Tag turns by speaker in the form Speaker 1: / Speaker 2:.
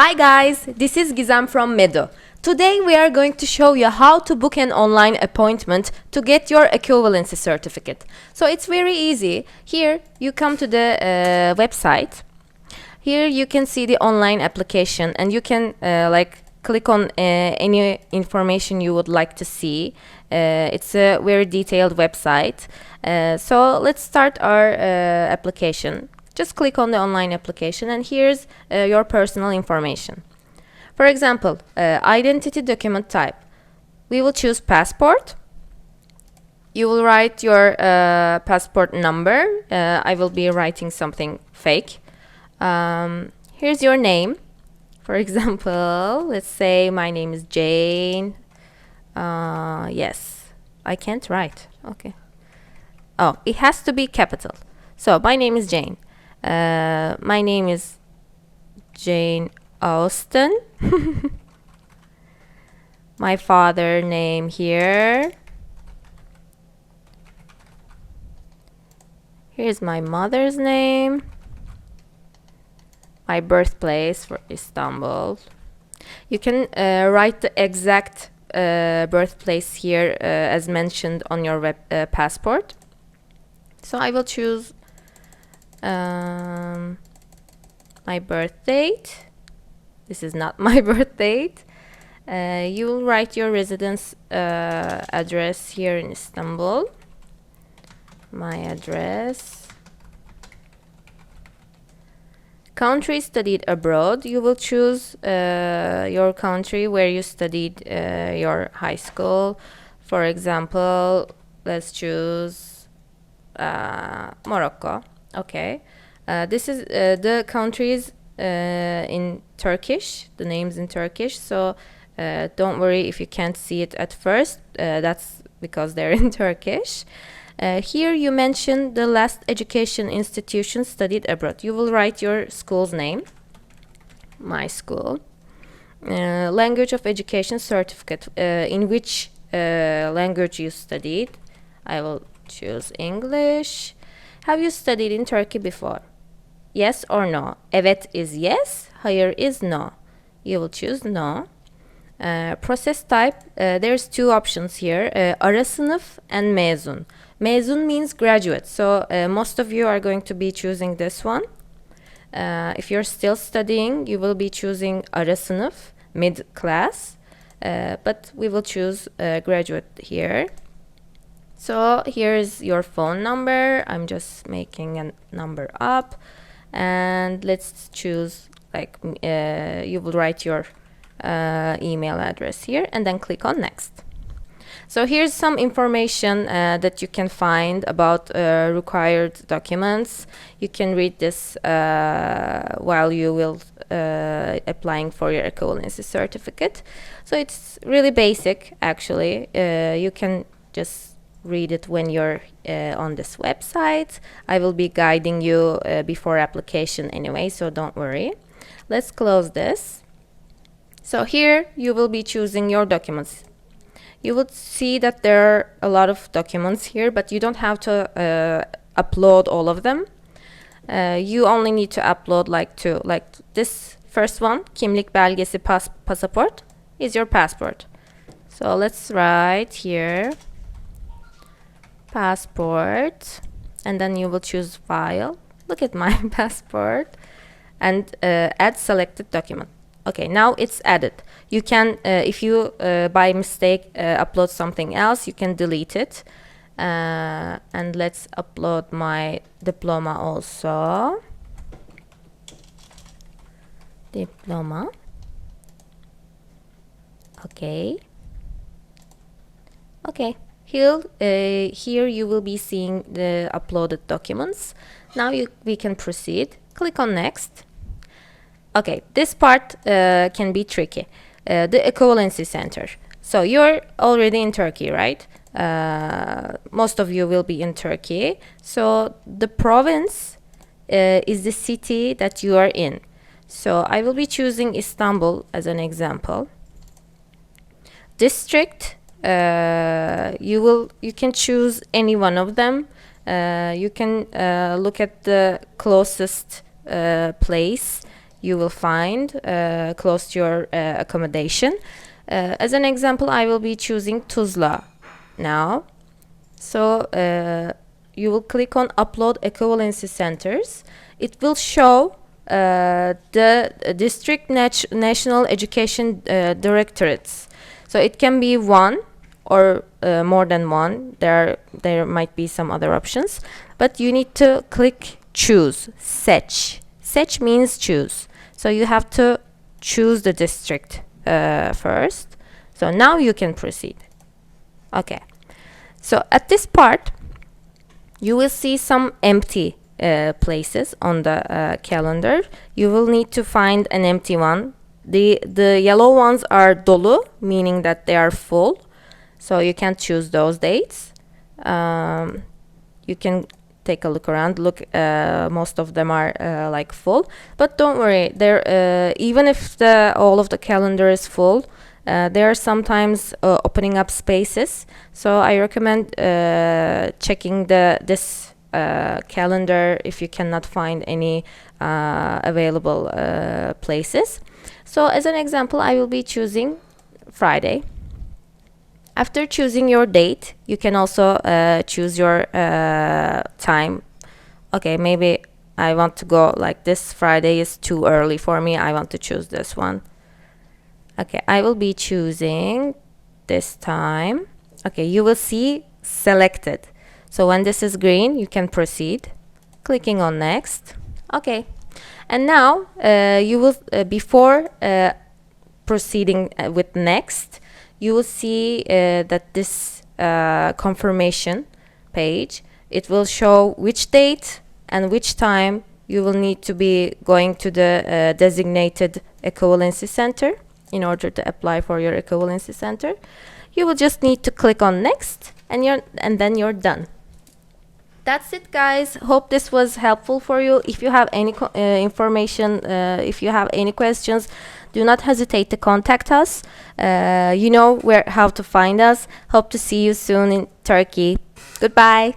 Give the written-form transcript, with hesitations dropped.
Speaker 1: Hi guys, this is Gizem from Medo. Today we are going to show you how to book an online appointment to get your equivalency certificate. So it's very easy. Here you come to the website. Here you can see the online application and you can click on any information you would like to see. It's a very detailed website. So let's start our application. Just click on the online application and here's your personal information. For example, identity document type. We will choose passport. You will write your passport number. I will be writing something fake. Here's your name. For example, let's say my name is Jane. Yes, I can't write. Okay. Oh, it has to be capital. So my name is Jane. My name is Jane Austen. My father name here. Here's my mother's name. My birthplace for Istanbul. You can write the exact birthplace here as mentioned on your passport. So I will choose my birth date. This is not my birth date. You will write your residence address here in Istanbul. My address. Country studied abroad. You will choose your country where you studied your high school. For example, let's choose Morocco. Okay. This is the countries in Turkish, the names in Turkish, so don't worry if you can't see it at first. That's because they're in Turkish. Here you mention the last education institution studied abroad. You will write your school's name. My school. Language of education certificate. In which language you studied. I will choose English. Have you studied in Turkey before? Yes or no? Evet is yes, hayır is no. You will choose no. Process type, there's two options here, ara sınıf and mezun. Mezun means graduate, so most of you are going to be choosing this one. If you're still studying, you will be choosing ara sınıf, mid class, but we will choose graduate here. So here's your phone number. I'm just making a number up, and let's choose you will write your email address here and then click on next. So here's some information that you can find about required documents. You can read this while you will applying for your equivalency certificate. So it's really basic actually. You can just read it when you're on this website. I will be guiding you before application anyway, so don't worry. Let's close this. So here you will be choosing your documents. You will see that there are a lot of documents here, but you don't have to upload all of them. You only need to upload two. Like this first one, kimlik belgesi passport, is your passport. So let's write here passport, and then you will choose file. Look at my passport and add selected document. Okay, now it's added. You can, if you by mistake upload something else, you can delete it. And let's upload my diploma also. Diploma. Okay. Okay. Here you will be seeing the uploaded documents. Now we can proceed. Click on next. Okay, this part can be tricky. The equivalency center. So you're already in Turkey, right? Most of you will be in Turkey. So the province is the city that you are in. So I will be choosing Istanbul as an example. District. You can choose any one of them. You can look at the closest place you will find close to your accommodation. As an example, I will be choosing Tuzla now. So you will click on Upload Equivalency Centers. It will show the district national education directorates. So it can be one or more than one. There might be some other options, but you need to click choose. Seç means choose. So you have to choose the district first. So now you can proceed. Okay. So at this part, you will see some empty places on the calendar. You will need to find an empty one. The yellow ones are dolu, meaning that they are full. So you can choose those dates. You can take a look around. Look, most of them are like full, but don't worry. Even if all of the calendar is full, there are sometimes opening up spaces. So I recommend checking this calendar if you cannot find any available places. So as an example, I will be choosing Friday. After choosing your date, you can also choose your time. Okay, maybe I want to go like this. Friday is too early for me. I want to choose this one. Okay, I will be choosing this time. Okay, you will see selected. So when this is green, you can proceed. Clicking on next. Okay, and now you will before proceeding with next, you will see that this confirmation page, it will show which date and which time you will need to be going to the designated equivalency center in order to apply for your equivalency center. You will just need to click on next, and then you're done. That's it, guys. Hope this was helpful for you. If you have any information, if you have any questions, do not hesitate to contact us. You know how to find us. Hope to see you soon in Turkey. Goodbye.